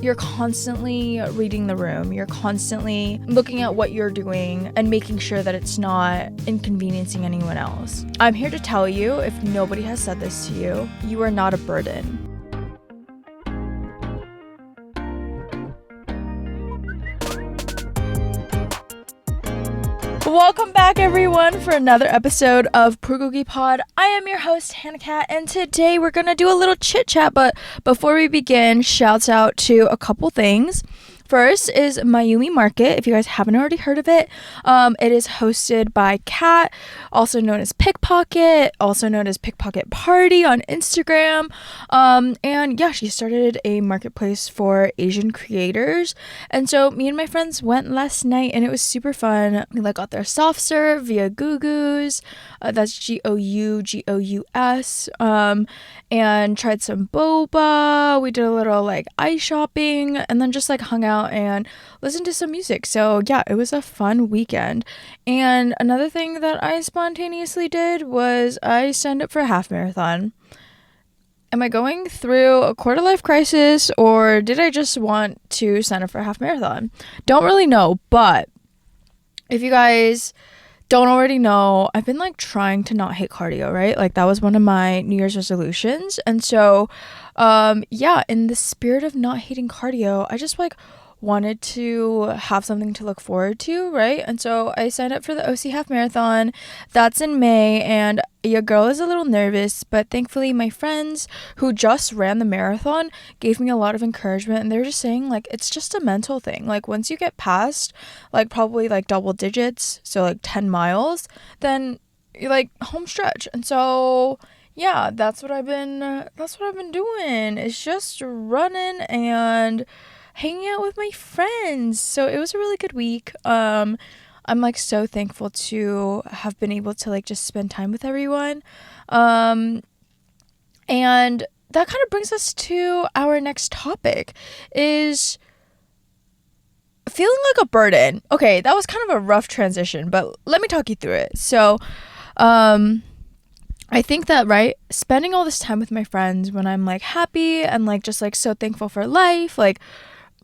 you're constantly reading the room. You're constantly looking at what you're doing and making sure that it's not inconveniencing anyone else. I'm here to tell you, if nobody has said this to you, you are not a burden. Welcome back, everyone, for another episode of BULGOGI Pod. I am your host, HANAKATT, and today we're going to do a little chit-chat, but before we begin, shouts out to a couple things. First is Mayumi Market, if you guys haven't already heard of it. It is hosted by Kat, also known as Pickpocket, also known as Pickpocket Party on Instagram. And yeah, she started a marketplace for Asian creators. And so me and my friends went last night and it was super fun. We got their soft serve via Gougous. That's Gougous. And tried some boba. We did a little ice shopping and then just hung out and listened to some music. So yeah, it was a fun weekend. And another thing that I spontaneously did was I signed up for a half marathon. Am I going through a quarter life crisis, or did I just want to sign up for a half marathon? Don't really know, but if you guys don't already know, I've been trying to not hate cardio, right? That was one of my New Year's resolutions. And so yeah, in the spirit of not hating cardio, I just wanted to have something to look forward to, right? And so I signed up for the OC half marathon. That's in May, and your girl is a little nervous, but thankfully my friends who just ran the marathon gave me a lot of encouragement, and they were just saying it's just a mental thing. Once you get past probably double digits, so 10 miles, then you're home stretch. And so yeah, that's what I've been doing. It's just running and hanging out with my friends. So it was a really good week. I'm so thankful to have been able to just spend time with everyone. And that kind of brings us to our next topic, is feeling like a burden. Okay, that was kind of a rough transition, but let me talk you through it. So I think that, right, spending all this time with my friends when I'm happy and just so thankful for life,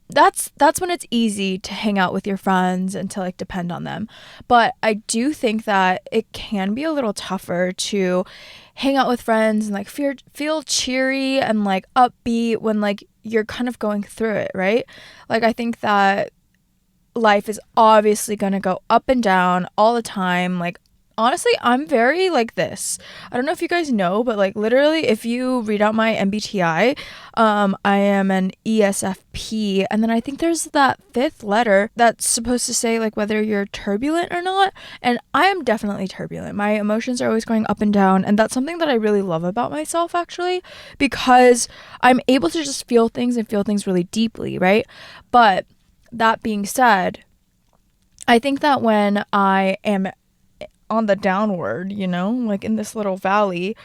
that's when it's easy to hang out with your friends and to depend on them. But I do think that it can be a little tougher to hang out with friends and feel cheery and upbeat when you're kind of going through it, right? I think that life is obviously gonna go up and down all the time. Honestly, I'm very this. I don't know if you guys know, but literally, if you read out my MBTI, I am an ESFP, and then I think there's that fifth letter that's supposed to say whether you're turbulent or not, and I am definitely turbulent. My emotions are always going up and down, and that's something that I really love about myself, actually, because I'm able to just feel things and feel things really deeply, right? But that being said, I think that when I am on the downward, in this little valley,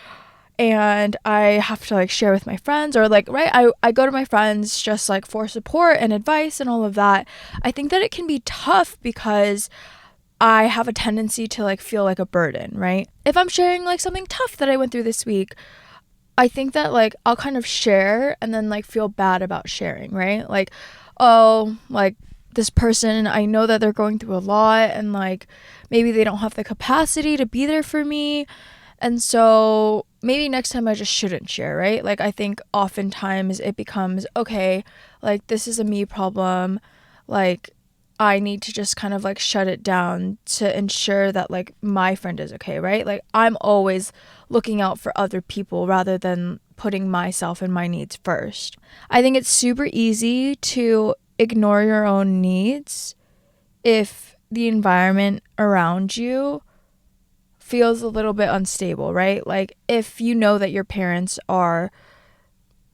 and I have to share with my friends, or right, I go to my friends just for support and advice and all of that. I think that it can be tough because I have a tendency to feel like a burden, right? If I'm sharing something tough that I went through this week, I think that I'll kind of share and then feel bad about sharing, right? This person, I know that they're going through a lot, and maybe they don't have the capacity to be there for me, and so maybe next time I just shouldn't share, right? I think oftentimes it becomes, okay, this is a me problem, I need to just kind of shut it down to ensure that my friend is okay, right? I'm always looking out for other people rather than putting myself and my needs first. I think it's super easy to ignore your own needs if the environment around you feels a little bit unstable, right? If you know that your parents are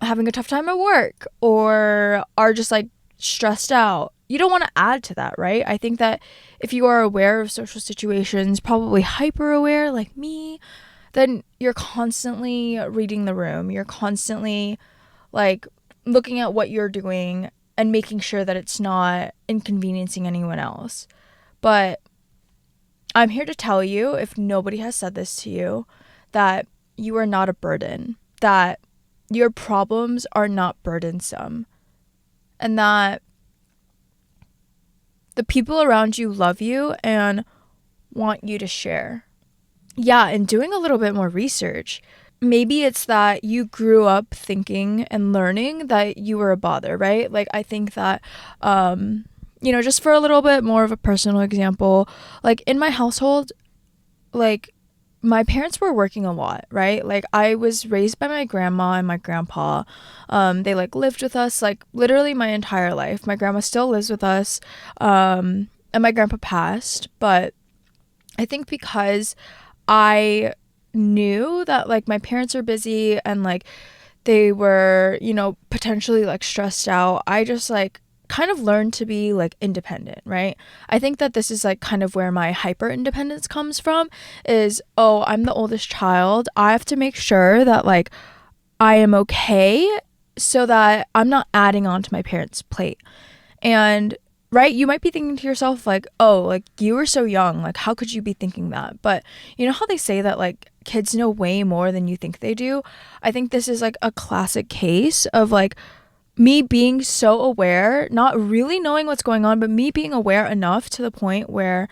having a tough time at work or are just stressed out, you don't want to add to that, right? I think that if you are aware of social situations, probably hyper aware like me, then you're constantly reading the room. You're constantly looking at what you're doing and making sure that it's not inconveniencing anyone else. But I'm here to tell you, if nobody has said this to you, that you are not a burden, that your problems are not burdensome. and that the people around you love you and want you to share. Yeah, and doing a little bit more research. Maybe it's that you grew up thinking and learning that you were a bother, right? Like, I think that, just for a little bit more of a personal example, like in my household, like my parents were working a lot, right? Like I was raised by my grandma and my grandpa. They like lived with us like literally my entire life. My grandma still lives with us. And my grandpa passed, but I think because I knew that like my parents are busy and like they were, potentially like stressed out, I just like kind of learned to be like independent, right? I think that this is like kind of where my hyper independence comes from is, oh, I'm the oldest child. I have to make sure that like I am okay so that I'm not adding on to my parents' plate. And right, you might be thinking to yourself like, oh, like you were so young, like how could you be thinking that? But you know how they say that like kids know way more than you think they do? I think this is like a classic case of like me being so aware, not really knowing what's going on, but me being aware enough to the point where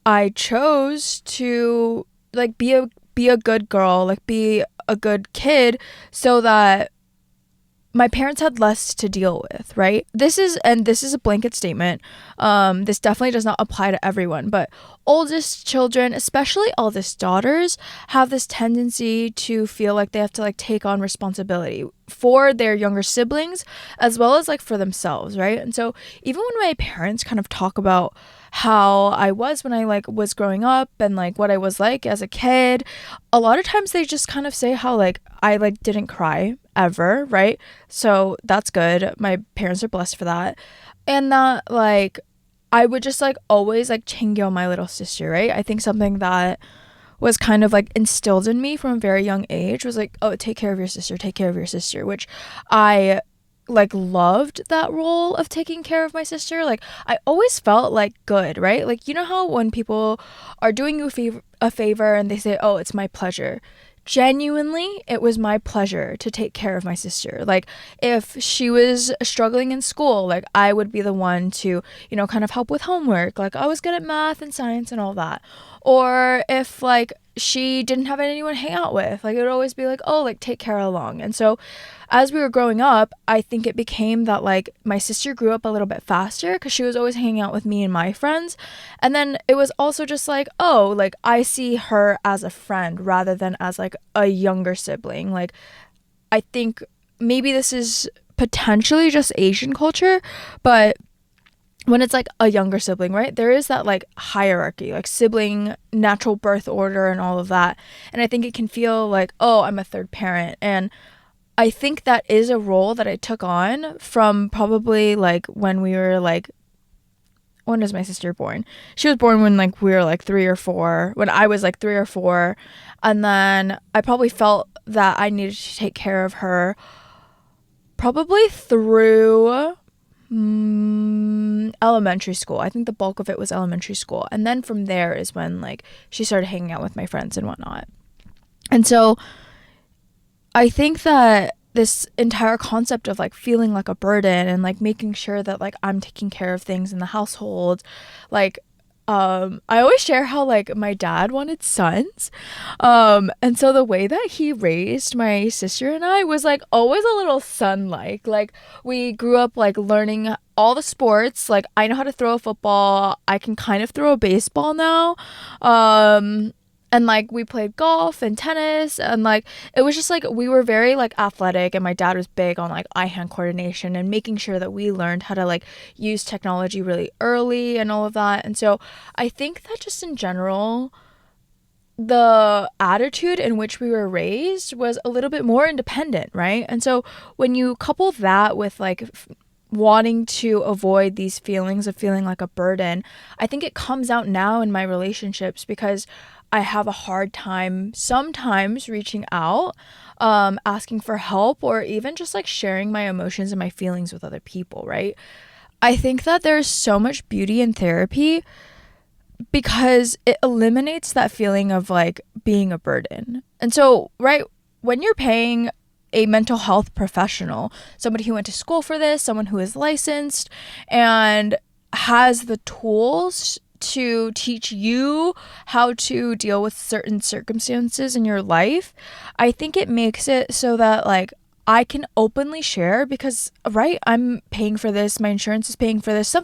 I chose to like be a good girl, like be a good kid so that my parents had less to deal with, right? This is a blanket statement. This definitely does not apply to everyone, but oldest children, especially eldest daughters, have this tendency to feel like they have to like take on responsibility for their younger siblings as well as like for themselves, right? And so even when my parents kind of talk about how I was when I like was growing up and like what I was like as a kid, a lot of times they just kind of say how like I like didn't cry ever, right? So that's good. My parents are blessed for that. And that like I would just like always like chingyo my little sister, right? I think something that was kind of like instilled in me from a very young age was like, oh, take care of your sister, take care of your sister, which I like loved that role of taking care of my sister. Like I always felt like good, right? Like you know how when people are doing you a favor and they say, oh, it's my pleasure. Genuinely, it was my pleasure to take care of my sister. Like if she was struggling in school, like I would be the one to, kind of help with homework. Like I was good at math and science and all that. Or if like she didn't have anyone to hang out with, like it would always be like, oh, like take Kara along. And so as we were growing up, I think it became that like my sister grew up a little bit faster because she was always hanging out with me and my friends. And then it was also just like, oh, like I see her as a friend rather than as like a younger sibling. Like I think maybe this is potentially just Asian culture, but when it's like a younger sibling, right? There is that like hierarchy, like sibling natural birth order and all of that. And I think it can feel like, oh, I'm a third parent. And I think that is a role that I took on from probably like when we were like, when was my sister born? She was born when like we were like 3 or 4, when I was like 3 or 4. And then I probably felt that I needed to take care of her probably through elementary school. I think the bulk of it was elementary school. And then from there is when like she started hanging out with my friends and whatnot. And so I think that this entire concept of like feeling like a burden and like making sure that like I'm taking care of things in the household, like I always share how like my dad wanted sons. And so the way that he raised my sister and I was like always a little son-like. Like we grew up like learning all the sports. Like I know how to throw a football. I can kind of throw a baseball now. And like we played golf and tennis and like it was just like we were very like athletic, and my dad was big on like eye-hand coordination and making sure that we learned how to like use technology really early and all of that. And so I think that just in general the attitude in which we were raised was a little bit more independent, right? And so when you couple that with like wanting to avoid these feelings of feeling like a burden, I think it comes out now in my relationships because I have a hard time sometimes reaching out, asking for help, or even just like sharing my emotions and my feelings with other people, right? I think that there's so much beauty in therapy because it eliminates that feeling of like being a burden. And so, right, when you're paying a mental health professional, somebody who went to school for this, someone who is licensed and has the tools to teach you how to deal with certain circumstances in your life. I think it makes it so that like I can openly share because, right, I'm paying for this, my insurance is paying for this,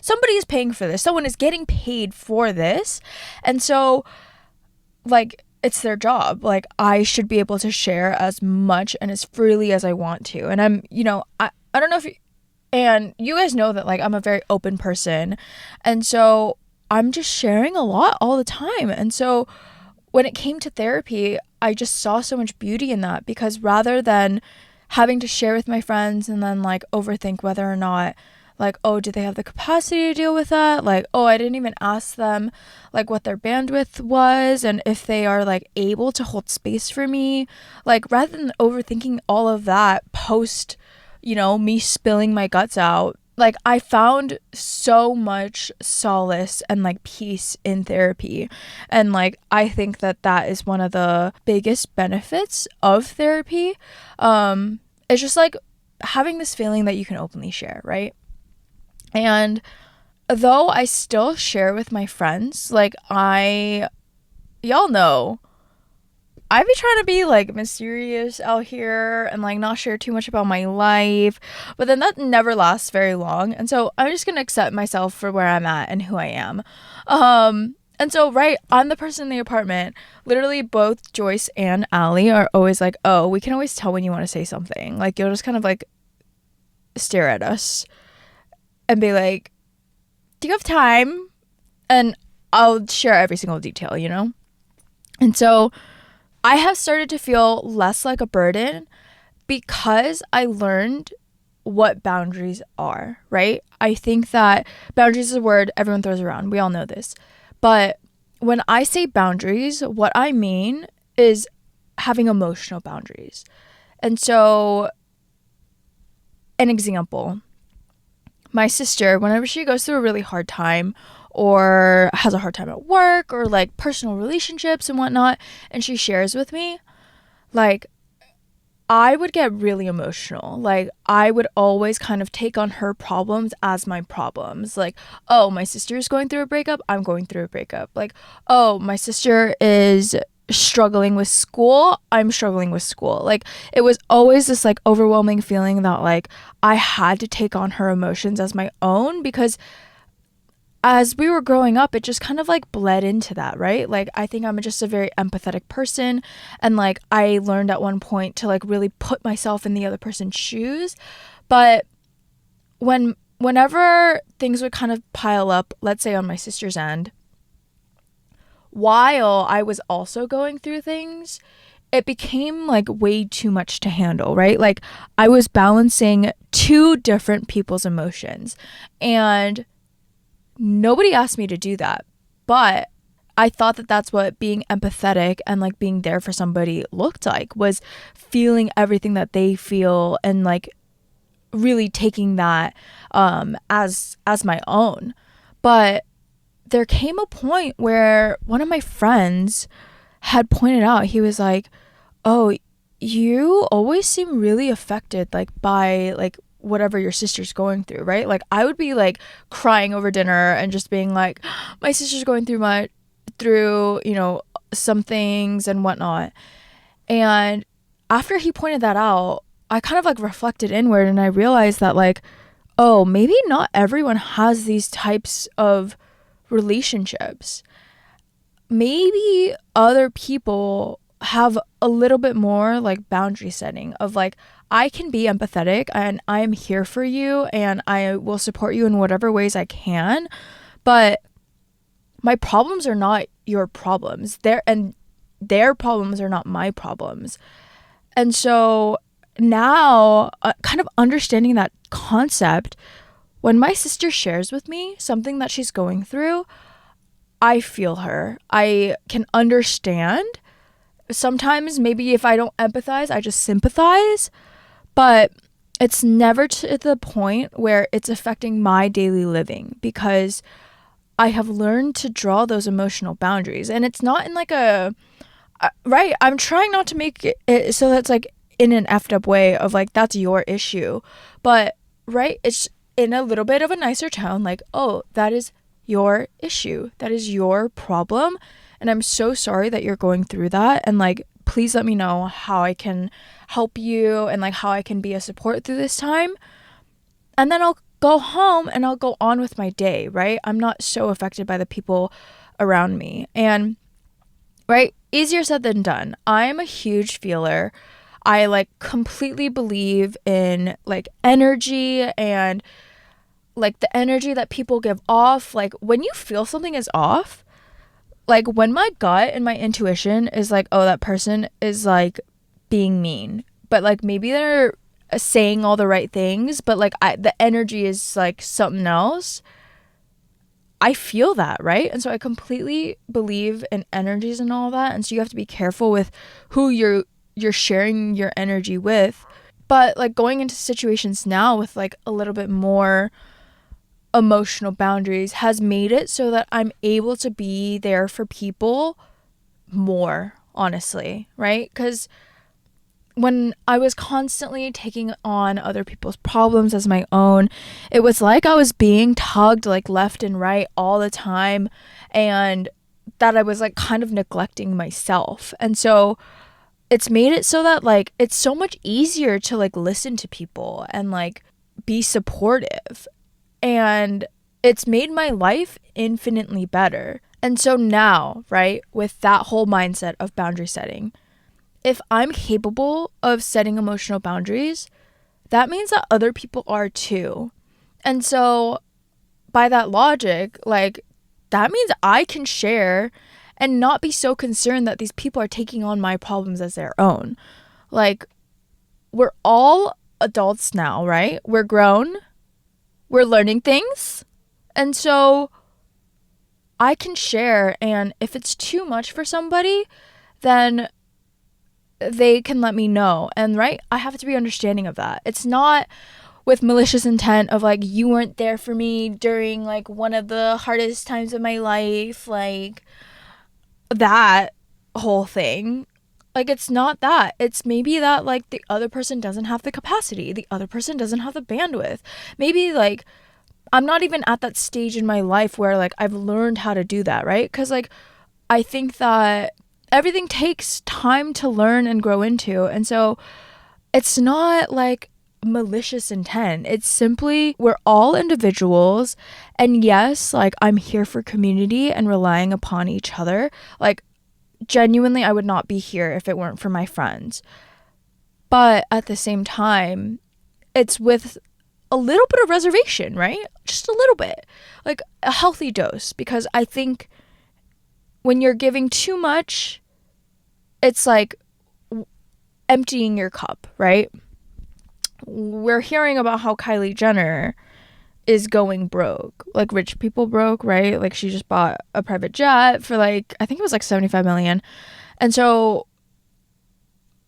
somebody is paying for this, someone is getting paid for this. And so like it's their job. Like I should be able to share as much and as freely as I want to. And I'm, I don't know if you, and you guys know that like I'm a very open person. And so I'm just sharing a lot all the time. And so when it came to therapy, I just saw so much beauty in that, because rather than having to share with my friends and then like overthink whether or not like, oh, do they have the capacity to deal with that? Like, oh, I didn't even ask them like what their bandwidth was and if they are like able to hold space for me. Like rather than overthinking all of that post, me spilling my guts out, like I found so much solace and like peace in therapy. And like I think that that is one of the biggest benefits of therapy. It's just like having this feeling that you can openly share, right? And though I still share with my friends, like y'all know, I be trying to be like mysterious out here and like not share too much about my life, but then that never lasts very long. And so I'm just gonna accept myself for where I'm at and who I am. And so, right, I'm the person in the apartment. Literally both Joyce and Allie are always like, oh, we can always tell when you want to say something. Like you'll just kind of like stare at us and be like, do you have time? And I'll share every single detail, And so I have started to feel less like a burden because I learned what boundaries are, right? I think that boundaries is a word everyone throws around. We all know this. But when I say boundaries, what I mean is having emotional boundaries. And so, an example, my sister, whenever she goes through a really hard time or has a hard time at work or like personal relationships and whatnot, and she shares with me, like I would get really emotional. Like I would always kind of take on her problems as my problems. Like, oh, my sister is going through a breakup, I'm going through a breakup. Like, oh, my sister is struggling with school, I'm struggling with school. Like it was always this like overwhelming feeling that like I had to take on her emotions as my own, because as we were growing up, it just kind of like bled into that, right? Like I think I'm just a very empathetic person, and like I learned at one point to like really put myself in the other person's shoes. But whenever things would kind of pile up, let's say on my sister's end, while I was also going through things, it became like way too much to handle, right? Like I was balancing two different people's emotions, and nobody asked me to do that. But I thought that that's what being empathetic and like being there for somebody looked like, was feeling everything that they feel and like really taking that as my own. But there came a point where one of my friends had pointed out, he was like, oh, you always seem really affected like by like whatever your sister's going through, right? Like I would be like crying over dinner and just being like, my sister's going through some things and whatnot. And after he pointed that out, I kind of like reflected inward, and I realized that like, oh, maybe not everyone has these types of relationships. Maybe other people have a little bit more like boundary setting of like, I can be empathetic and I am here for you and I will support you in whatever ways I can, but my problems are not your problems. Their problems are not my problems. And so now, kind of understanding that concept, when my sister shares with me something that she's going through, I feel her. I can understand. Sometimes maybe if I don't empathize, I just sympathize, but it's never to the point where it's affecting my daily living, because I have learned to draw those emotional boundaries. And it's not in like right, I'm trying not to make it so that's like in an effed up way of like, that's your issue. But, right, it's in a little bit of a nicer tone, like, oh, that is your issue. That is your problem. And I'm so sorry that you're going through that. And like, please let me know how I can help you and like how I can be a support through this time. And then I'll go home and I'll go on with my day, right? I'm not so affected by the people around me. And, right, easier said than done. I'm a huge feeler. I like completely believe in like energy and like the energy that people give off. Like when you feel something is off, like when my gut and my intuition is like, oh, that person is like being mean, but like maybe they're saying all the right things, but like the energy is like something else. I feel that, right? And so I completely believe in energies and all that. And so you have to be careful with who you're sharing your energy with. But like going into situations now with like a little bit more emotional boundaries has made it so that I'm able to be there for people more, honestly, right? Because when I was constantly taking on other people's problems as my own, it was like I was being tugged like left and right all the time, and that I was like kind of neglecting myself. And so it's made it so that like it's so much easier to like listen to people and like be supportive. And it's made my life infinitely better. And so now, right, with that whole mindset of boundary setting, if I'm capable of setting emotional boundaries, that means that other people are too. And so by that logic, like that means I can share and not be so concerned that these people are taking on my problems as their own. Like, we're all adults now, right? We're grown. We're learning things. And so I can share, and if it's too much for somebody, then they can let me know. And right, I have to be understanding of that. It's not with malicious intent of like, you weren't there for me during like one of the hardest times of my life, like that whole thing. Like, it's not that. It's maybe that like the other person doesn't have the capacity, the other person doesn't have the bandwidth. Maybe like I'm not even at that stage in my life where like I've learned how to do that, right? Because like I think that everything takes time to learn and grow into. And so it's not like malicious intent. It's simply we're all individuals. And yes, like I'm here for community and relying upon each other. Like genuinely, I would not be here if it weren't for my friends. But at the same time, it's with a little bit of reservation, right? Just a little bit. Like a healthy dose. Because I think when you're giving too much, it's like emptying your cup, right? We're hearing about how Kylie Jenner is going broke, like rich people broke, right? Like she just bought a private jet for like, I think it was like 75 million. And so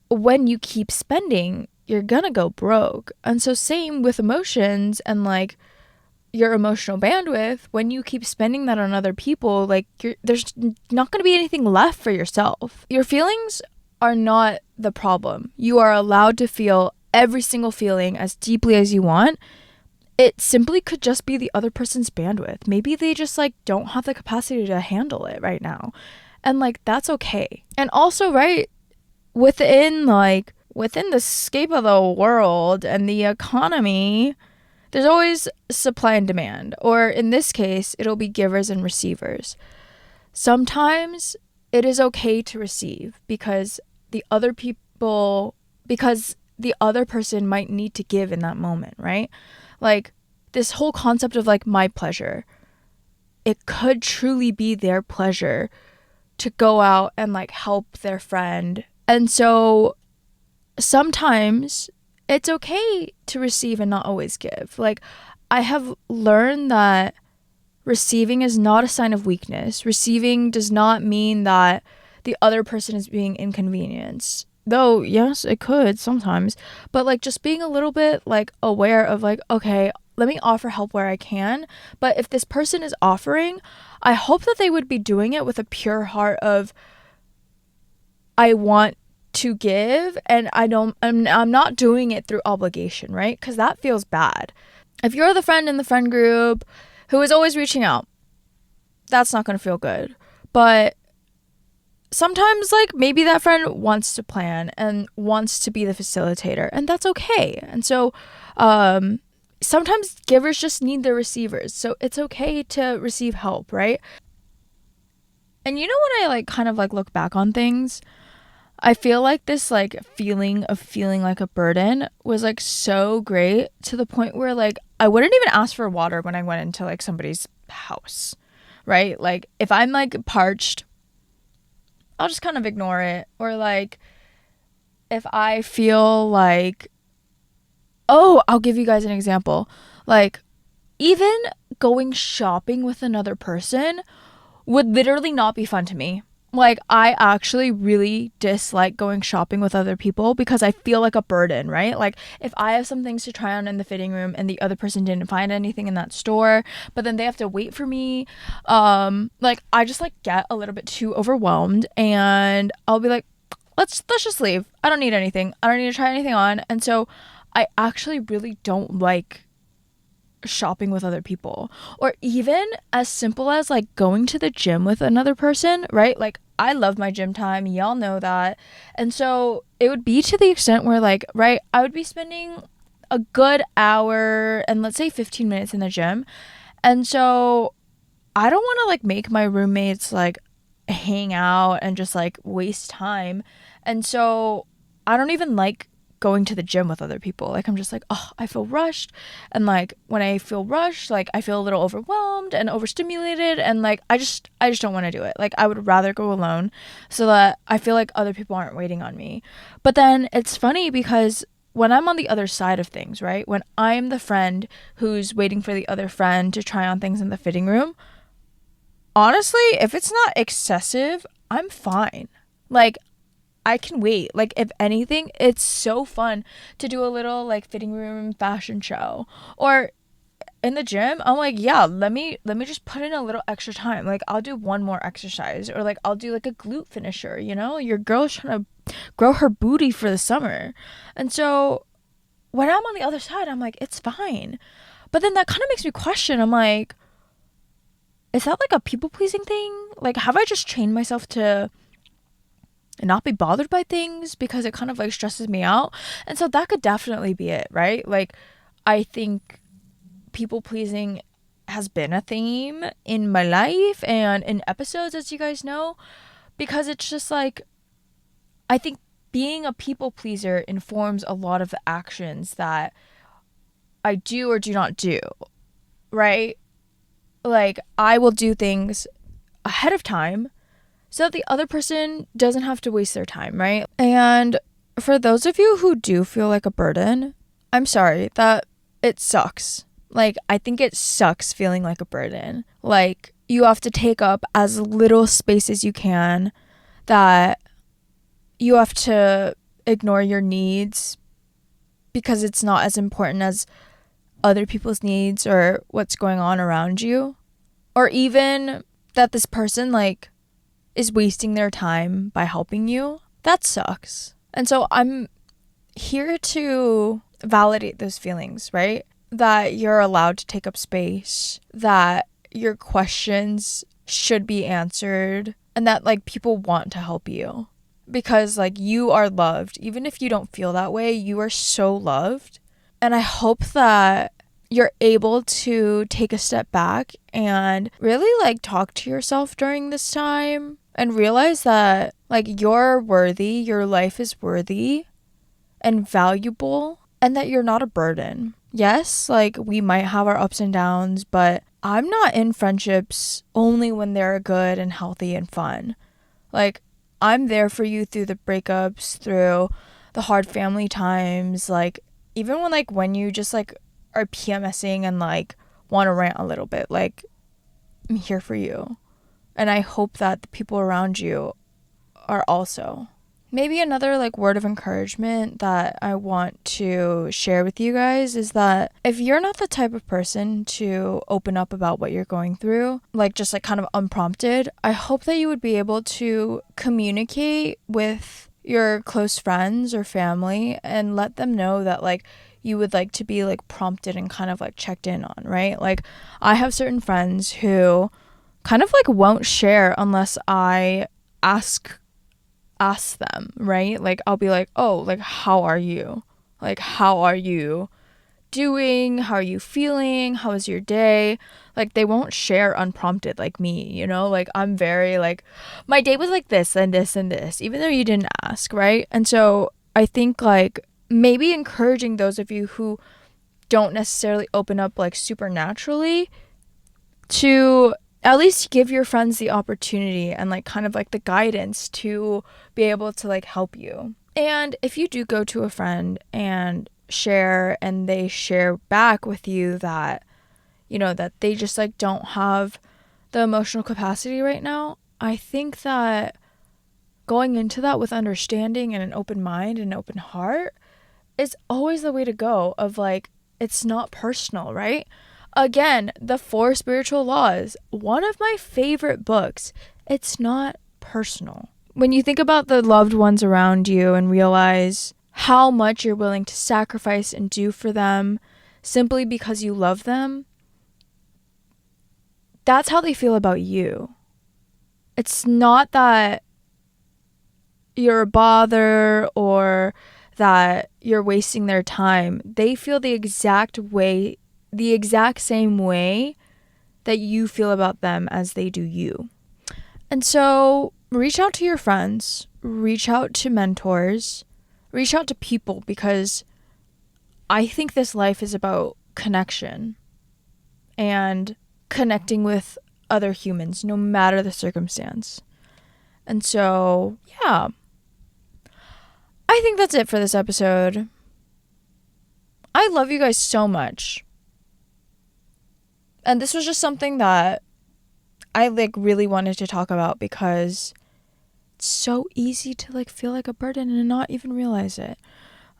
when you keep spending, you're gonna go broke. And so same with emotions and like your emotional bandwidth. When you keep spending that on other people, like there's not gonna be anything left for yourself. Your feelings are not the problem. You are allowed to feel every single feeling as deeply as you want. It simply could just be the other person's bandwidth. Maybe they just like don't have the capacity to handle it right now. And like that's okay. And also, right, within the scape of the world and the economy, there's always supply and demand. Or in this case, it'll be givers and receivers. Sometimes it is okay to receive because the other person might need to give in that moment, right? Like this whole concept of like my pleasure, it could truly be their pleasure to go out and like help their friend. And so sometimes it's okay to receive and not always give. Like I have learned that receiving is not a sign of weakness. Receiving does not mean that the other person is being inconvenienced. Though, yes, it could sometimes. But like just being a little bit like aware of like, okay, let me offer help where I can. But if this person is offering, I hope that they would be doing it with a pure heart of, I want to give, and I'm not doing it through obligation, right? Because that feels bad. If you're the friend in the friend group who is always reaching out, that's not going to feel good. But sometimes, like, maybe that friend wants to plan and wants to be the facilitator, and that's okay. And so sometimes givers just need the receivers, so it's okay to receive help, right? And you know, when I like kind of like look back on things, I feel like this like feeling of feeling like a burden was like so great, to the point where like I wouldn't even ask for water when I went into like somebody's house, right? Like if I'm like parched, I'll just kind of ignore it. Or like if I feel like, oh, I'll give you guys an example. Like even going shopping with another person would literally not be fun to me. Like, I actually really dislike going shopping with other people because I feel like a burden, right? Like, if I have some things to try on in the fitting room and the other person didn't find anything in that store, but then they have to wait for me, like, I just, like, get a little bit too overwhelmed, and I'll be like, let's just leave. I don't need anything. I don't need to try anything on. And so I actually really don't like shopping with other people. Or even as simple as like going to the gym with another person, right? Like I love my gym time, y'all know that. And so it would be to the extent where like, right, I would be spending a good hour and let's say 15 minutes in the gym. And so I don't want to like make my roommates like hang out and just like waste time. And so I don't even like going to the gym with other people. Like I'm just like, oh, I feel rushed. And like when I feel rushed, like I feel a little overwhelmed and overstimulated, and like I just don't want to do it. Like I would rather go alone so that I feel like other people aren't waiting on me. But then it's funny because when I'm on the other side of things, right? When I'm the friend who's waiting for the other friend to try on things in the fitting room, honestly, if it's not excessive, I'm fine. Like I can wait. Like if anything, it's so fun to do a little like fitting room fashion show. Or in the gym, I'm like, yeah, let me just put in a little extra time. Like I'll do one more exercise, or like I'll do like a glute finisher, you know? Your girl's trying to grow her booty for the summer. And so when I'm on the other side, I'm like, it's fine. But then that kind of makes me question. I'm like, is that like a people pleasing thing? Like have I just trained myself to and not be bothered by things because it kind of like stresses me out? And so that could definitely be it, right? Like I think people pleasing has been a theme in my life and in episodes, as you guys know, because it's just like I think being a people pleaser informs a lot of the actions that I do or do not do, right? Like I will do things ahead of time so that the other person doesn't have to waste their time, right? And for those of you who do feel like a burden, I'm sorry that it sucks. Like, I think it sucks feeling like a burden. Like, you have to take up as little space as you can, that you have to ignore your needs because it's not as important as other people's needs or what's going on around you. Or even that this person, like, is wasting their time by helping you. That sucks. And so I'm here to validate those feelings, right? That you're allowed to take up space, that your questions should be answered, and that like people want to help you because like you are loved. Even if you don't feel that way, you are so loved. And I hope that you're able to take a step back and really like talk to yourself during this time and realize that like you're worthy, your life is worthy and valuable, and that you're not a burden. Yes, like we might have our ups and downs, but I'm not in friendships only when they're good and healthy and fun. Like I'm there for you through the breakups, through the hard family times, like even when you just like are PMSing and like want to rant a little bit, like I'm here for you. And I hope that the people around you are also. Maybe another like word of encouragement that I want to share with you guys is that if you're not the type of person to open up about what you're going through, like just like kind of unprompted, I hope that you would be able to communicate with your close friends or family and let them know that like you would like to be like prompted and kind of like checked in on, right? Like I have certain friends who kind of like won't share unless I ask them, right? Like I'll be like, "Oh, like how are you? Like how are you doing? How are you feeling? How was your day?" Like they won't share unprompted like me, you know? Like I'm very like my day was like this and this and this, even though you didn't ask, right? And so I think like maybe encouraging those of you who don't necessarily open up like supernaturally to at least give your friends the opportunity and like kind of like the guidance to be able to like help you. And if you do go to a friend and share and they share back with you that, you know, that they just like don't have the emotional capacity right now, I think that going into that with understanding and an open mind and an open heart is always the way to go of like, it's not personal, right? Again, the 4 spiritual laws, one of my favorite books. It's not personal. When you think about the loved ones around you and realize how much you're willing to sacrifice and do for them simply because you love them, that's how they feel about you. It's not that you're a bother or that you're wasting their time. They feel the exact same way that you feel about them as they do you. And so reach out to your friends, reach out to mentors, reach out to people, because I think this life is about connection and connecting with other humans, no matter the circumstance. And so, yeah, I think that's it for this episode. I love you guys so much. And this was just something that I like really wanted to talk about because it's so easy to like feel like a burden and not even realize it.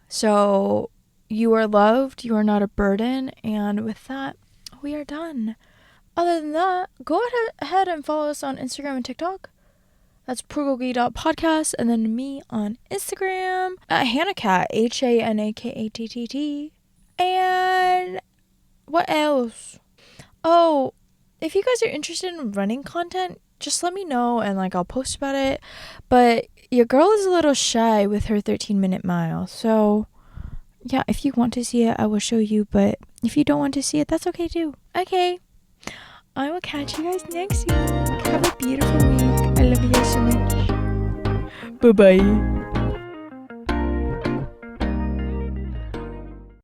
So you are loved, you are not a burden, and with that, we are done. Other than that, go ahead and follow us on Instagram and TikTok. That's bulgogi.podcast, and then me on Instagram at HANAKATT, HANAKATT. And what else? Oh, if you guys are interested in running content, just let me know and like I'll post about it. But your girl is a little shy with her 13-minute mile. So yeah, if you want to see it, I will show you. But if you don't want to see it, that's okay too. Okay. I will catch you guys next week. Have a beautiful week. I love you guys so much. Bye-bye.